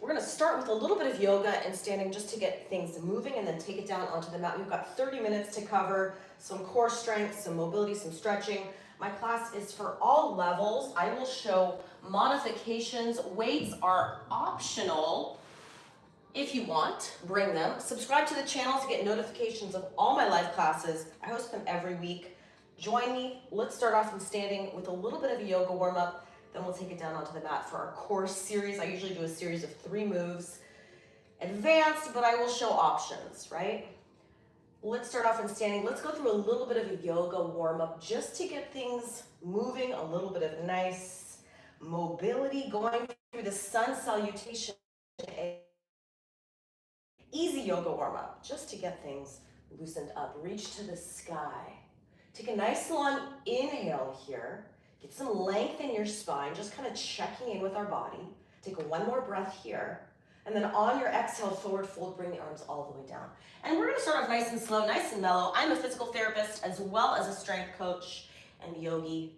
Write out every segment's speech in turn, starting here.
We're gonna start with a little bit of yoga and standing just to get things moving and then take it down onto the mat. We've got 30 minutes to cover some core strength, some mobility, some stretching. My class is for all levels. I will show modifications. Weights are optional. If you want, bring them. Subscribe to the channel to get notifications of all my live classes. I host them every week. Join me. Let's start off in standing with a little bit of a yoga warm-up. Then we'll take it down onto the mat for our core series. I usually do a series of 3 moves. Advanced, but I will show options, right? Let's start off in standing. Let's go through a little bit of a yoga warm-up just to get things moving, a little bit of nice mobility, going through the sun salutation. Easy yoga warm-up, just to get things loosened up. Reach to the sky. Take a nice long inhale here. Get some length in your spine, just kind of checking in with our body. Take one more breath here. And then on your exhale, forward fold, bring the arms all the way down. And we're gonna start off nice and slow, nice and mellow. I'm a physical therapist as well as a strength coach and yogi.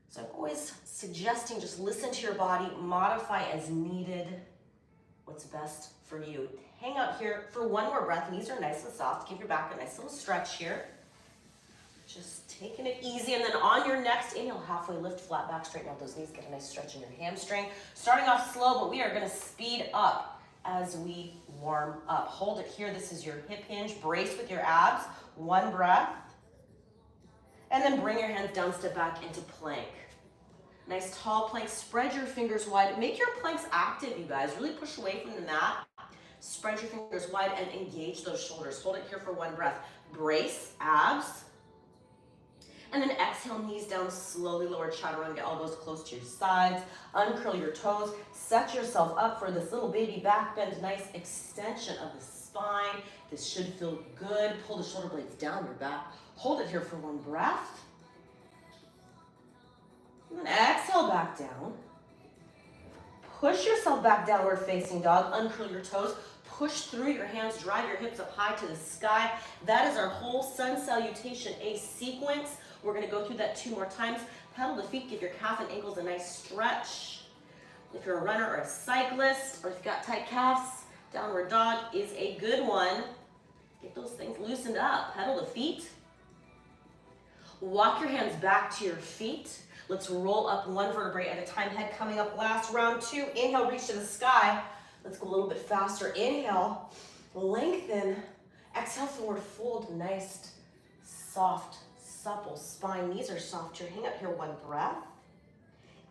So I'm always suggesting just listen to your body, modify as needed, what's best for you. Hang out here for one more breath. Knees are nice and soft. Give your back a nice little stretch here. Just taking it easy, and then on your next inhale, halfway lift, flat back, straighten out those knees, get a nice stretch in your hamstring. Starting off slow, but we are gonna speed up as we warm up. Hold it here, this is your hip hinge. Brace with your abs, one breath. And then bring your hands down, step back into plank. Nice tall plank, spread your fingers wide. Make your planks active, you guys. Really push away from the mat. Spread your fingers wide and engage those shoulders. Hold it here for one breath. Brace, abs. And then exhale, knees down, slowly lower chaturanga, elbows close to your sides. Uncurl your toes. Set yourself up for this little baby back bend. Nice extension of the spine. This should feel good. Pull the shoulder blades down your back. Hold it here for one breath. And then exhale back down. Push yourself back, downward facing dog. Uncurl your toes. Push through your hands. Drive your hips up high to the sky. That is our whole sun salutation, a sequence. We're going to go through that 2 more times. Pedal the feet, give your calf and ankles a nice stretch. If you're a runner or a cyclist, or if you've got tight calves, downward dog is a good one. Get those things loosened up. Pedal the feet. Walk your hands back to your feet. Let's roll up one vertebrae at a time. Head coming up last. Round 2. Inhale, reach to the sky. Let's go a little bit faster. Inhale, lengthen. Exhale, forward fold. Nice, soft, supple spine. Knees are soft here. Hang out here one breath.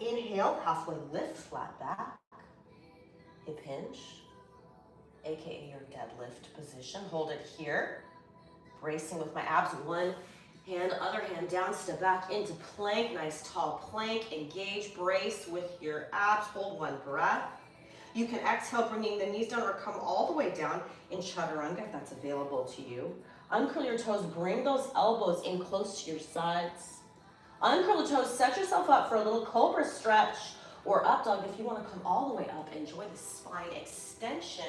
Inhale, halfway lift, flat back. Hip hinge, aka your deadlift position. Hold it here. Bracing with my abs. One hand, other hand down, step back into plank. Nice tall plank. Engage, brace with your abs. Hold one breath. You can exhale, bringing the knees down or come all the way down in chaturanga if that's available to you. Uncurl your toes, bring those elbows in close to your sides. Uncurl the toes, set yourself up for a little cobra stretch or up dog if you want to come all the way up. Enjoy the spine extension.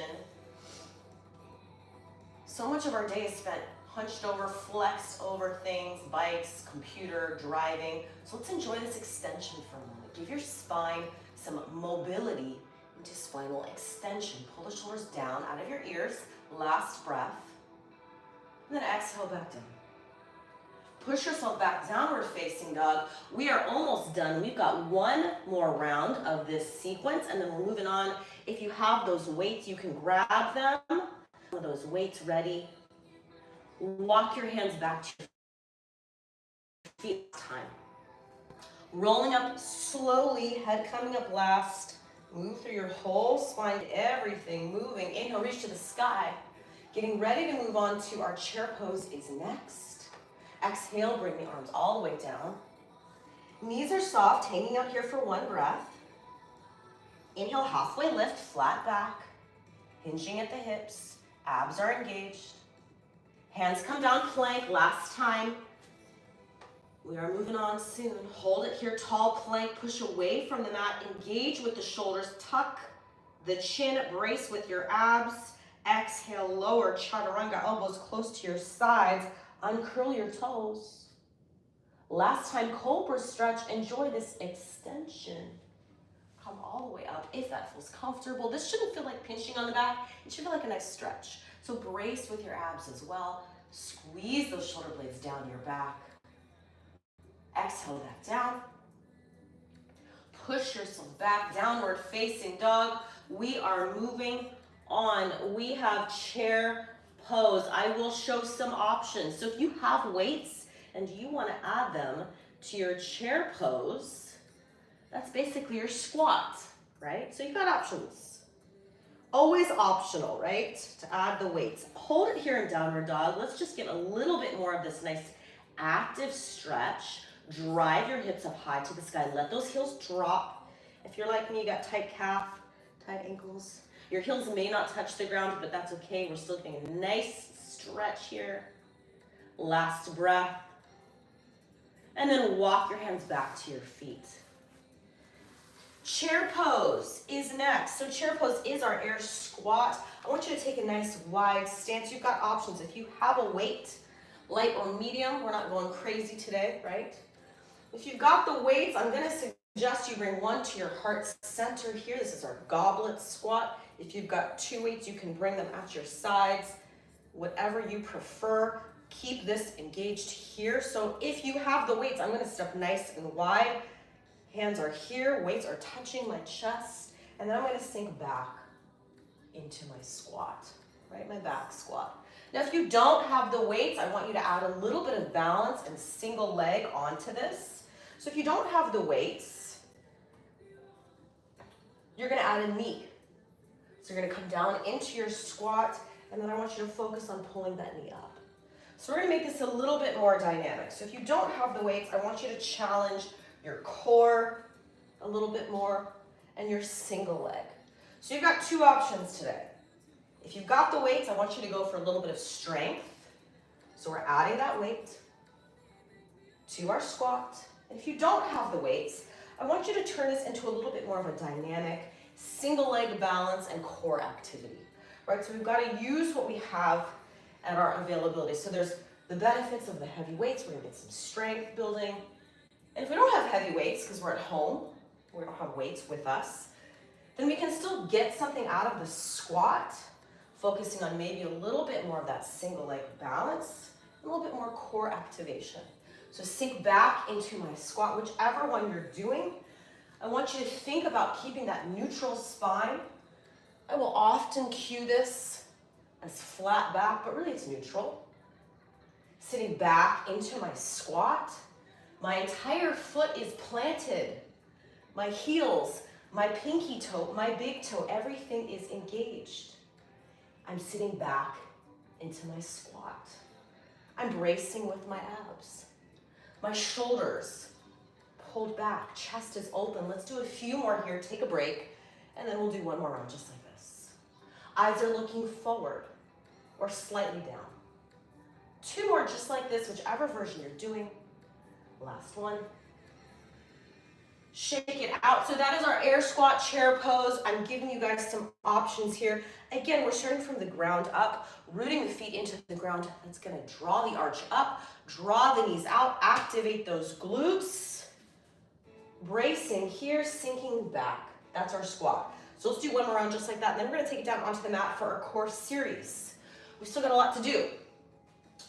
So much of our day is spent hunched over, flexed over things, bikes, computer, driving. So let's enjoy this extension for a moment. Give your spine some mobility into spinal extension. Pull the shoulders down out of your ears. Last breath. And then exhale back down. Push yourself back, downward facing dog. We are almost done. We've got one more round of this sequence and then we're moving on. If you have those weights, you can grab them. With those weights ready. Walk your hands back to your feet this time. Rolling up slowly, head coming up last. Move through your whole spine, everything moving. Inhale, reach to the sky. Getting ready to move on to our chair pose is next. Exhale, bring the arms all the way down. Knees are soft, hanging out here for one breath. Inhale, halfway lift, flat back. Hinging at the hips, abs are engaged. Hands come down, plank, last time. We are moving on soon. Hold it here, tall plank, push away from the mat, engage with the shoulders, tuck the chin, brace with your abs. Exhale, lower chaturanga, elbows close to your sides. Uncurl your toes. Last time, cobra stretch. Enjoy this extension. come all the way up if that feels comfortable. This shouldn't feel like pinching on the back. It should feel like a nice stretch. So brace with your abs as well. Squeeze those shoulder blades down your back. Exhale back down. Push yourself back, downward facing dog. We are moving on. We have chair pose. I will show some options. So if you have weights and you want to add them to your chair pose, that's basically your squat, right? So you've got options. Always optional, right? To add the weights. Hold it here in downward dog. Let's just get a little bit more of this nice active stretch. Drive your hips up high to the sky. Let those heels drop. If you're like me, you got tight calf, tight ankles. Your heels may not touch the ground, but that's okay. We're still getting a nice stretch here. Last breath. And then walk your hands back to your feet. Chair pose is next. So chair pose is our air squat. I want you to take a nice wide stance. You've got options. If you have a weight, light or medium, we're not going crazy today, right? If you've got the weights, I'm going to suggest you bring one to your heart center here. This is our goblet squat. If you've got two weights, you can bring them at your sides, whatever you prefer. Keep this engaged here. So if you have the weights, I'm going to step nice and wide. Hands are here, weights are touching my chest, and then I'm going to sink back into my squat, right? My back squat. Now, if you don't have the weights, I want you to add a little bit of balance and single leg onto this. So if you don't have the weights, you're going to add a knee. So you're going to come down into your squat, and then I want you to focus on pulling that knee up. So we're going to make this a little bit more dynamic. So if you don't have the weights, I want you to challenge your core a little bit more and your single leg. So you've got two options today. If you've got the weights, I want you to go for a little bit of strength. So we're adding that weight to our squat. And if you don't have the weights, I want you to turn this into a little bit more of a dynamic single leg balance and core activity, right? So we've got to use what we have at our availability. So there's the benefits of the heavy weights. We're going to get some strength building. And if we don't have heavy weights because we're at home, we don't have weights with us, then we can still get something out of the squat, focusing on maybe a little bit more of that single leg balance, a little bit more core activation. So sink back into my squat, whichever one you're doing. I want you to think about keeping that neutral spine. I will often cue this as flat back, but really it's neutral. Sitting back into my squat. My entire foot is planted. My heels, my pinky toe, my big toe, everything is engaged. I'm sitting back into my squat. I'm bracing with my abs. My shoulders pulled back, chest is open. Let's do a few more here, take a break, and then we'll do one more round just like this. Eyes are looking forward or slightly down. Two more just like this, whichever version you're doing. Last one. Shake it out. So that is our air squat chair pose. I'm giving you guys some options here. Again, we're starting from the ground up, rooting the feet into the ground. That's going to draw the arch up, draw the knees out, activate those glutes. Bracing here, sinking back. That's our squat. So let's do one more round just like that. And then we're going to take it down onto the mat for our core series. We've still got a lot to do.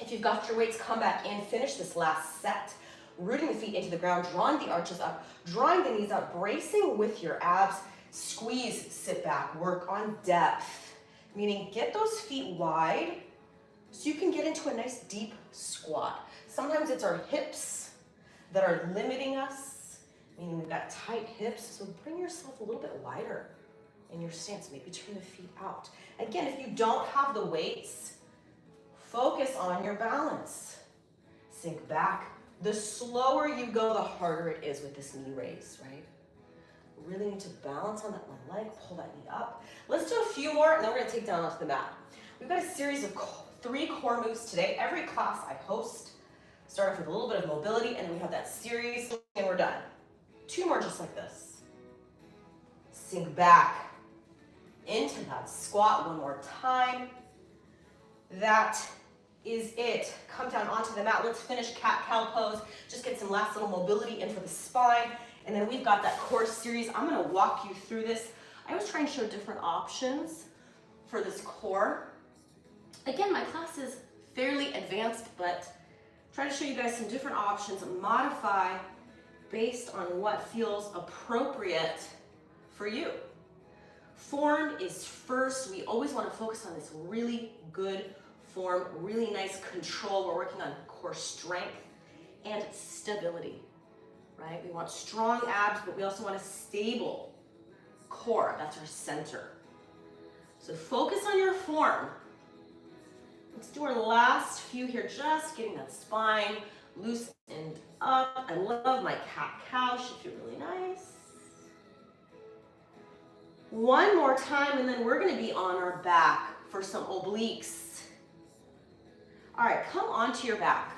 If you've got your weights, come back in, finish this last set. Rooting the feet into the ground, drawing the arches up, drawing the knees up, bracing with your abs, squeeze, sit back, work on depth, meaning get those feet wide so you can get into a nice deep squat. Sometimes it's our hips that are limiting us, meaning we've got tight hips, so bring yourself a little bit wider in your stance, maybe turn the feet out. Again, if you don't have the weights, focus on your balance. Sink back. The slower you go, the harder it is with this knee raise, right? Really need to balance on that one leg, pull that knee up. Let's do a few more, and then we're gonna take down onto the mat. We've got a series of 3 core moves today. Every class I host, start off with a little bit of mobility, and then we have that series, and we're done. 2 more just like this. Sink back into that squat one more time. That is it. Come down onto the mat. Let's finish cat-cow pose. Just get some last little mobility in for the spine. And then we've got that core series. I'm gonna walk you through this. I always try and show different options for this core. Again, my class is fairly advanced, but try to show you guys some different options and modify based on what feels appropriate for you. Form is first. We always want to focus on this really good form, really nice control. We're working on core strength and stability, right? We want strong abs, but we also want a stable core. That's our center. So focus on your form. Let's do our last few here, just getting that spine loosened up. I love my cat-cow, should feel really nice. One more time, and then we're gonna be on our back for some obliques. All right, come onto your back.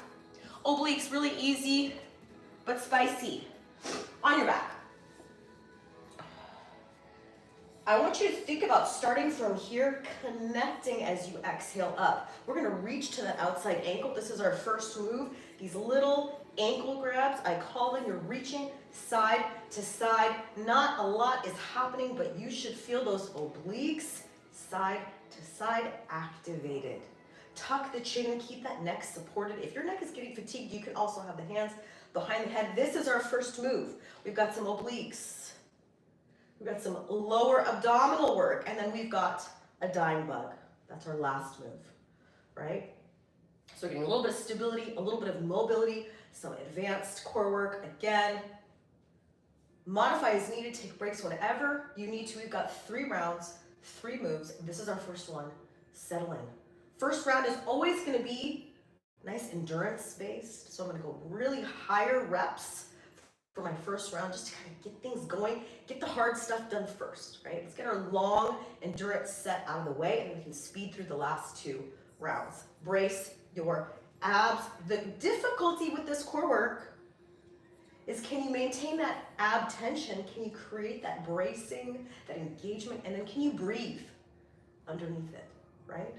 Obliques, really easy, but spicy. On your back. I want you to think about starting from here, connecting as you exhale up. We're gonna reach to the outside ankle. This is our first move. These little ankle grabs, I call them, you're reaching side to side. Not a lot is happening, but you should feel those obliques side to side activated. Tuck the chin and keep that neck supported. If your neck is getting fatigued, you can also have the hands behind the head. This is our first move. We've got some obliques. We've got some lower abdominal work, and then we've got a dying bug. That's our last move, right? So we're getting a little bit of stability, a little bit of mobility, some advanced core work. Again, modify as needed, take breaks whenever you need to. We've got 3 rounds, 3 moves. This is our first one. Settle in. First round is always going to be nice endurance based. So I'm going to go really higher reps for my first round, just to kind of get things going, get the hard stuff done first, right? Let's get our long endurance set out of the way, and we can speed through the last 2 rounds. Brace your abs. The difficulty with this core work is, can you maintain that ab tension? Can you create that bracing, that engagement, and then can you breathe underneath it, right?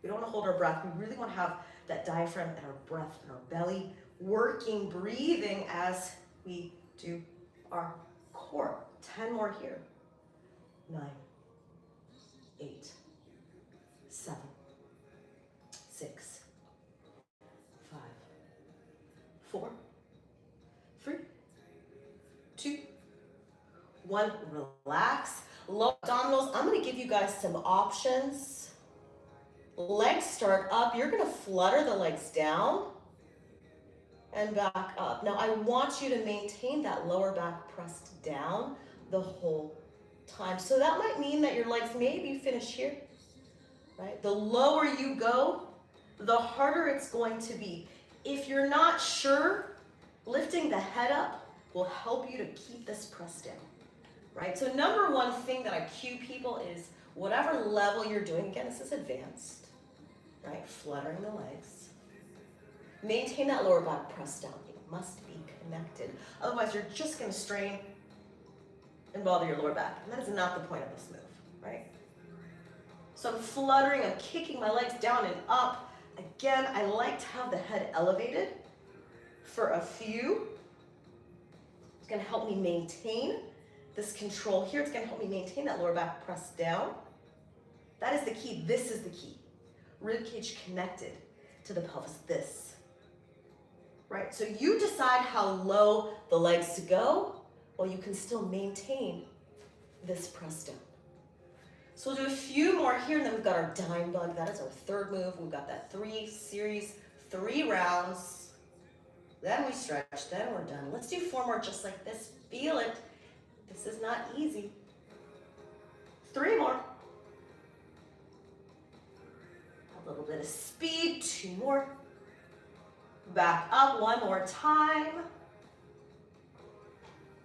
We don't want to hold our breath. We really want to have that diaphragm and our breath and our belly working, breathing as we do our core. 10 more here. 9, 8, 7, 6, 5, 4, 3, 2, 1. Relax. Low abdominals. I'm going to give you guys some options. Legs start up. You're going to flutter the legs down and back up. Now I want you to maintain that lower back pressed down the whole time. So that might mean that your legs maybe finish here, right? The lower you go, the harder it's going to be. If you're not sure, lifting the head up will help you to keep this pressed down, right? So number one thing that I cue people is, whatever level you're doing, again, this is advanced, right? Fluttering the legs. Maintain that lower back pressed down. It must be connected. Otherwise, you're just going to strain and bother your lower back. And that is not the point of this move, right? So I'm fluttering, I'm kicking my legs down and up. Again, I like to have the head elevated for a few. It's going to help me maintain this control here. It's going to help me maintain that lower back pressed down. That is the key. This is the key. Rib cage connected to the pelvis. This. Right, so you decide how low the legs to go, while you can still maintain this press down. So we'll do a few more here, and then we've got our dying bug. That is our third move. We've got that 3 series, 3 rounds. Then we stretch, then we're done. Let's do 4 more just like this. Feel it. This is not easy. 3 more. A little bit of speed, 2 more. Back up 1 more time.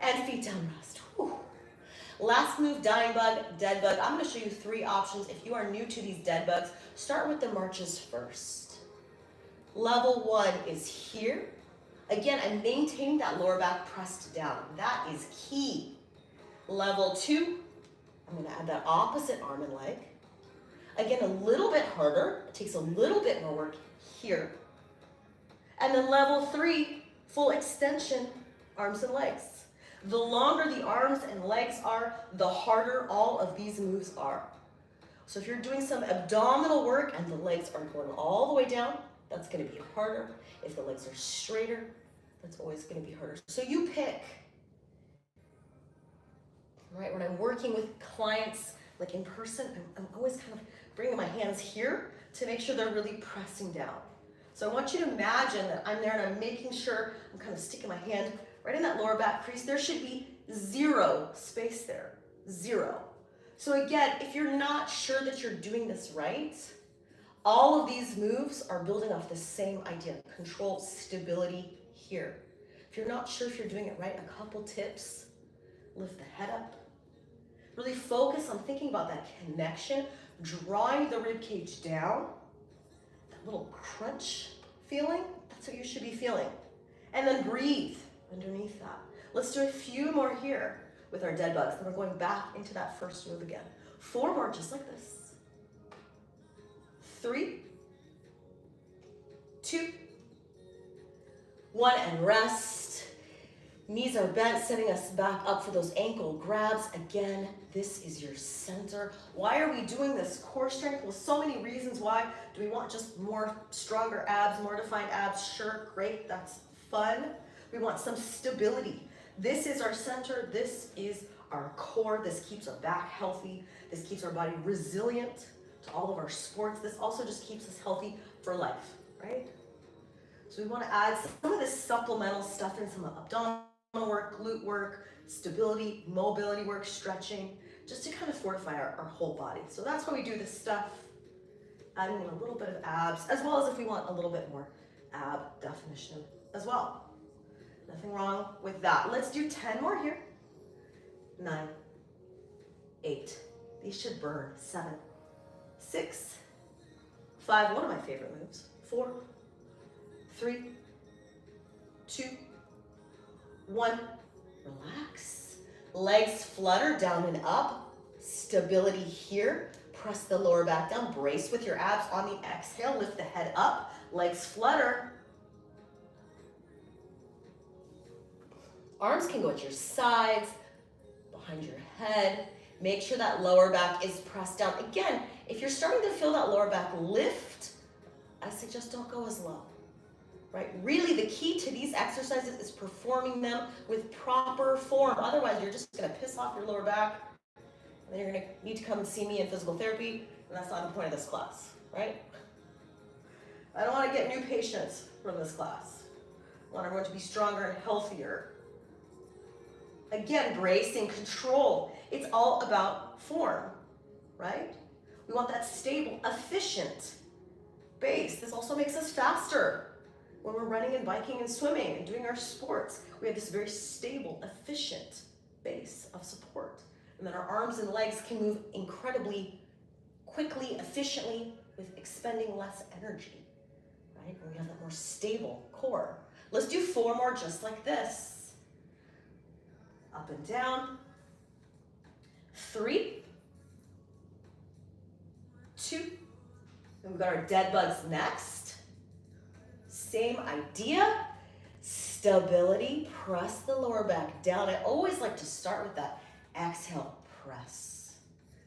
And feet down, rest. Whew. Last move, dying bug, dead bug. I'm going to show you 3 options. If you are new to these dead bugs, start with the marches first. Level 1 is here. Again, I'm maintaining that lower back pressed down. That is key. Level 2, I'm going to add that opposite arm and leg. Again, a little bit harder. It takes a little bit more work here. And then level 3, full extension, arms and legs. The longer the arms and legs are, the harder all of these moves are. So if you're doing some abdominal work and the legs are going all the way down, that's going to be harder. If the legs are straighter, that's always going to be harder. So you pick. Right, when I'm working with clients, like in person, I'm always kind of bringing my hands here to make sure they're really pressing down. So I want you to imagine that I'm there and I'm making sure I'm kind of sticking my hand right in that lower back crease. There should be 0 space there, 0. So again, if you're not sure that you're doing this right, all of these moves are building off the same idea, control, stability here. If you're not sure if you're doing it right, a couple tips: lift the head up. Really focus on thinking about that connection, drawing the rib cage down. That little crunch feeling, that's what you should be feeling. And then breathe underneath that. Let's do a few more here with our dead bugs. Then we're going back into that first move again. 4 more just like this. 3, 2, 1, and rest. Knees are bent, setting us back up for those ankle grabs. Again, this is your center. Why are we doing this core strength? Well, so many reasons why. Do we want just more stronger abs, more defined abs? Sure, great, that's fun. We want some stability. This is our center. This is our core. This keeps our back healthy. This keeps our body resilient to all of our sports. This also just keeps us healthy for life, right? So we want to add some of this supplemental stuff in, some abdominal work, glute work, stability, mobility work, stretching, just to kind of fortify our whole body. So that's why we do this stuff, adding in a little bit of abs, as well as if we want a little bit more ab definition as well. Nothing wrong with that. Let's do 10 more here. 9, 8, these should burn. 7, 6, 5, one of my favorite moves. 4, 3, 2, 1, relax. Legs flutter down and up. Stability here. Press the lower back down. Brace with your abs on the exhale. Lift the head up. Legs flutter. Arms can go at your sides, behind your head. Make sure that lower back is pressed down. Again, if you're starting to feel that lower back lift, I suggest don't go as low. Right? Really, the key to these exercises is performing them with proper form. Otherwise, you're just going to piss off your lower back, and then you're going to need to come and see me in physical therapy, and that's not the point of this class, right? I don't want to get new patients from this class. I want everyone to be stronger and healthier. Again, bracing, control. It's all about form, right? We want that stable, efficient base. This also makes us faster. When we're running and biking and swimming and doing our sports, we have this very stable, efficient base of support. And then our arms and legs can move incredibly quickly, efficiently, with expending less energy, right? And we have that more stable core. Let's do 4 more just like this. Up and down. 3, 2, and we've got our dead bugs next. Same idea, stability, press the lower back down. I always like to start with that exhale, press,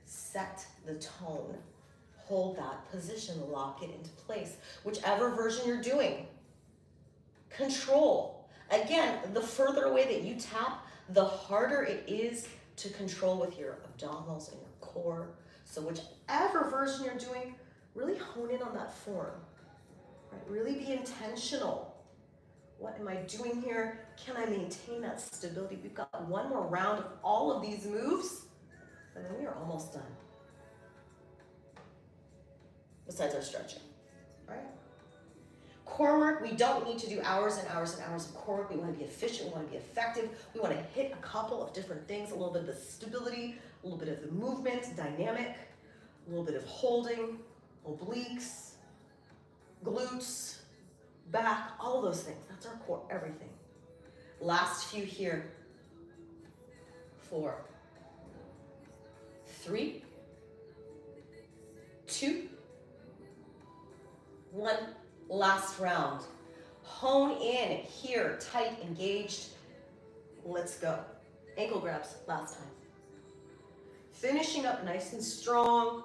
set the tone, hold that position, lock it into place, whichever version you're doing. Control. Again, the further away that you tap, the harder it is to control with your abdominals and your core. So whichever version you're doing, really hone in on that form. Right? Really be intentional. What am I doing here? Can I maintain that stability? We've got 1 more round of all of these moves, and then we are almost done. Besides our stretching, right? Core work, we don't need to do hours and hours and hours of core work. We want to be efficient, we want to be effective. We want to hit a couple of different things, a little bit of the stability, a little bit of the movement, dynamic, a little bit of holding, obliques, glutes, back, all those things. That's our core, everything. Last few here. 4, 3, 2, 1. Last round. Hone in here, tight, engaged. Let's go. Ankle grabs, last time. Finishing up nice and strong.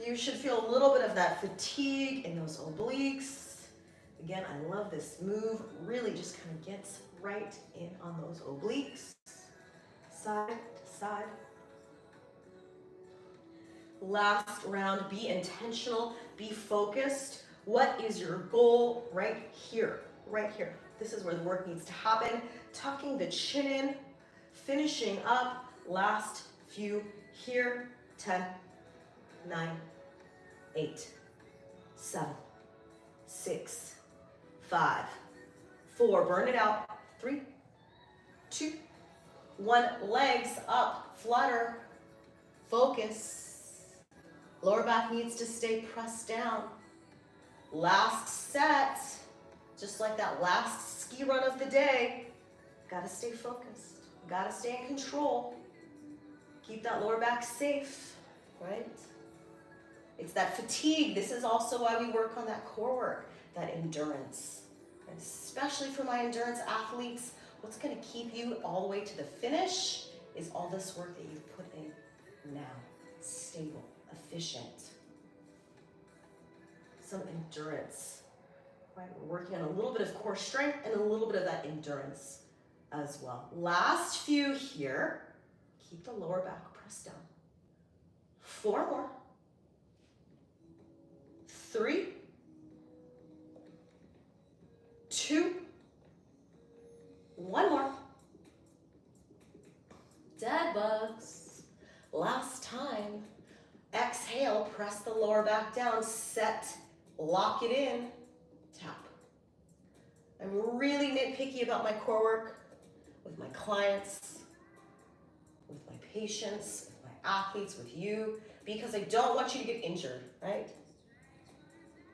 You should feel a little bit of that fatigue in those obliques. Again, I love this move. Really just kind of gets right in on those obliques. Side to side. Last round, be intentional, be focused. What is your goal right here? Right here. This is where the work needs to happen. Tucking the chin in, finishing up. Last few here. 10, 9, 8, 7, 6, 5, 4. Burn it out. 3, 2, 1. Legs up, flutter, focus. Lower back needs to stay pressed down. Last set, just like that last ski run of the day. Gotta stay focused, gotta stay in control. Keep that lower back safe, right? It's that fatigue. This is also why we work on that core work, that endurance. And especially for my endurance athletes, what's gonna keep you all the way to the finish is all this work that you've put in now. Stable, efficient. Some endurance, right? We're working on a little bit of core strength and a little bit of that endurance as well. Last few here. Keep the lower back pressed down. 4 more. 3, 2, 1 more. Dead bugs. Last time. Exhale, press the lower back down, set, lock it in, tap. I'm really nitpicky about my core work with my clients, with my patients, with my athletes, with you, because I don't want you to get injured, right?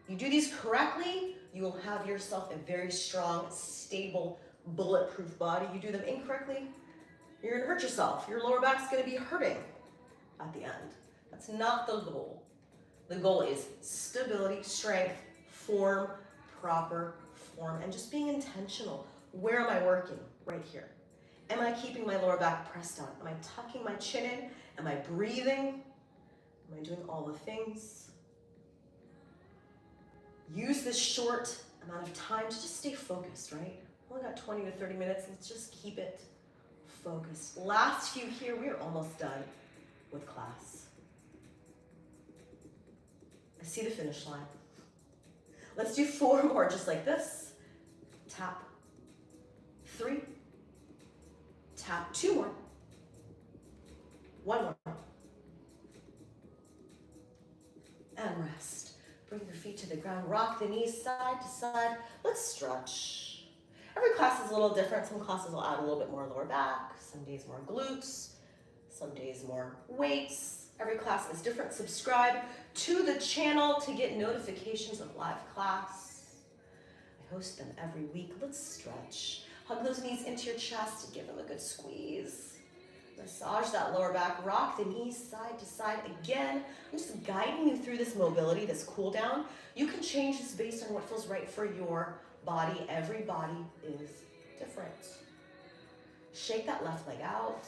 You do these correctly, you will have yourself a very strong, stable, bulletproof body. You do them incorrectly, you're gonna hurt yourself. Your lower back's gonna be hurting at the end. That's not the goal. The goal is stability, strength, form, proper form, and just being intentional. Where am I working? Right here. Am I keeping my lower back pressed down? Am I tucking my chin in? Am I breathing? Am I doing all the things? Use this short amount of time to just stay focused, right? Only got 20 to 30 minutes. Let's just keep it focused. Last few here, we're almost done with class. I see the finish line. Let's do 4 more just like this. Tap. 3. Tap. 2 more. 1 more. And rest. Bring your feet to the ground. Rock the knees side to side. Let's stretch. Every class is a little different. Some classes will add a little bit more lower back. Some days more glutes. Some days more weights. Every class is different. Subscribe to the channel to get notifications of live class. I host them every week. Let's stretch. Hug those knees into your chest and give them a good squeeze. Massage that lower back. Rock the knees side to side. Again, I'm just guiding you through this mobility, this cool down. You can change this based on what feels right for your body. Every body is different. Shake that left leg out.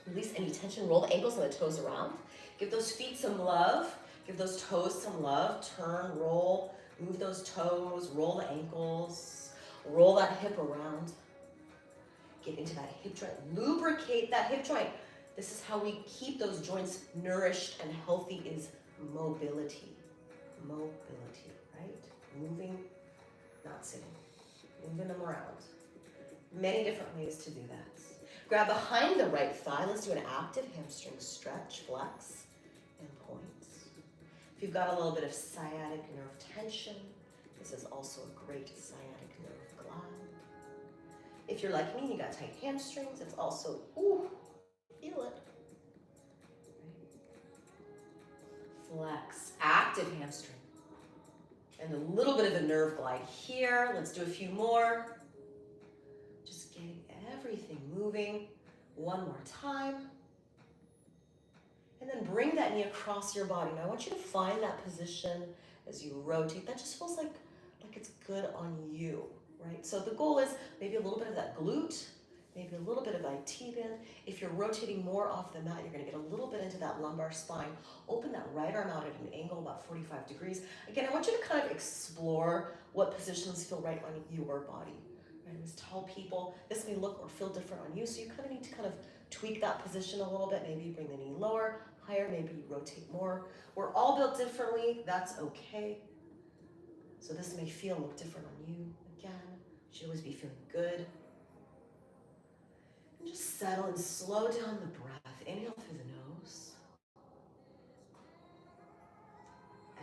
Release any tension. Roll the ankles and the toes around. Give those feet some love. Give those toes some love. Turn, roll, move those toes, roll the ankles, roll that hip around. Get into that hip joint. Lubricate that hip joint. This is how we keep those joints nourished and healthy, is mobility. Mobility, right? Moving, not sitting. Moving them around. Many different ways to do that. Grab behind the right thigh. Let's do an active hamstring stretch, flex, and point. If you've got a little bit of sciatic nerve tension, this is also a great sciatic nerve glide. If you're like me and you got tight hamstrings, it's also, ooh, feel it. Flex, active hamstring. And a little bit of a nerve glide here. Let's do a few more. Just getting everything moving. 1 more time. And then bring that knee across your body. Now I want you to find that position as you rotate. That just feels like it's good on you, right? So the goal is maybe a little bit of that glute, maybe a little bit of IT band. If you're rotating more off the mat, you're gonna get a little bit into that lumbar spine. Open that right arm out at an angle about 45 degrees. Again, I want you to kind of explore what positions feel right on your body. Right? As tall people, this may look or feel different on you, so you kind of need to kind of tweak that position a little bit. Maybe you bring the knee lower, higher, maybe you rotate more. We're all built differently, that's okay. So this may feel and look different on you. Again, you should always be feeling good. And just settle and slow down the breath. Inhale through the nose.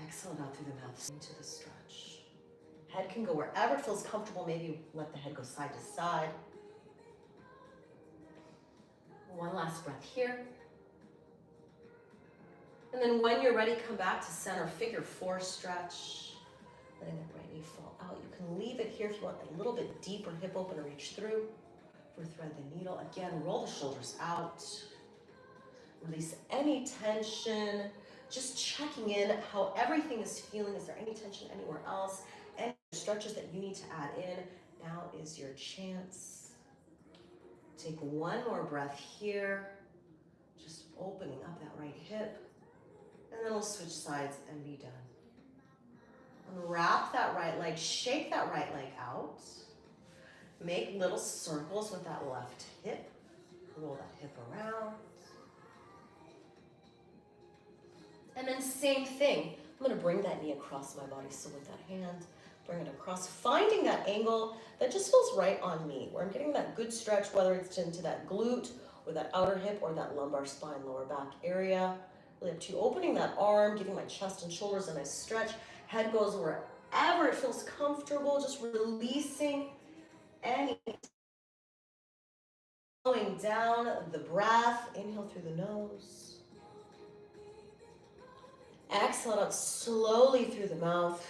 Exhale it out through the mouth into the stretch. Head can go wherever it feels comfortable. Maybe let the head go side to side. One last breath here. And then when you're ready, come back to center, figure 4 stretch. Letting that right knee fall out. You can leave it here if you want a little bit deeper hip open to reach through. Or thread the needle. Again, roll the shoulders out. Release any tension. Just checking in how everything is feeling. Is there any tension anywhere else? Any stretches that you need to add in? Now is your chance. Take one more breath here. Just opening up that right hip. And then we'll switch sides and be done. Unwrap that right leg. Shake that right leg out. Make little circles with that left hip. Roll that hip around. And then same thing. I'm going to bring that knee across my body. So with that hand, bring it across, finding that angle that just feels right on me, where I'm getting that good stretch, whether it's into that glute or that outer hip or that lumbar spine, lower back area. Really up to you. Opening that arm, giving my chest and shoulders a nice stretch. Head goes wherever it feels comfortable, just releasing any. Slowing down the breath. Inhale through the nose. Exhale out slowly through the mouth.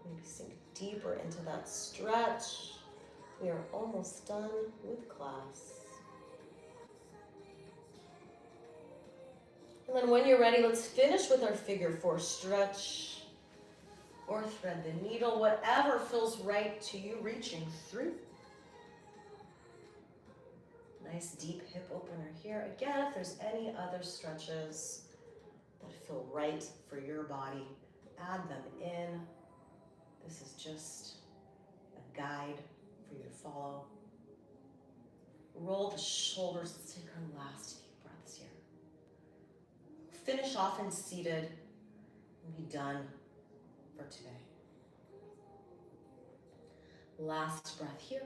Maybe sink deeper into that stretch. We are almost done with class. And then when you're ready, let's finish with our figure 4 stretch. Or thread the needle, whatever feels right to you, reaching through. Nice deep hip opener here. Again, if there's any other stretches that feel right for your body, add them in. This is just a guide for you to follow. Roll the shoulders. Let's take our last few breaths here. Finish off in seated and be done for today. Last breath here.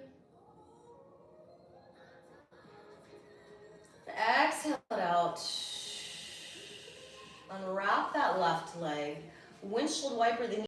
Exhale it out. Unwrap that left leg. Windshield wiper the knee.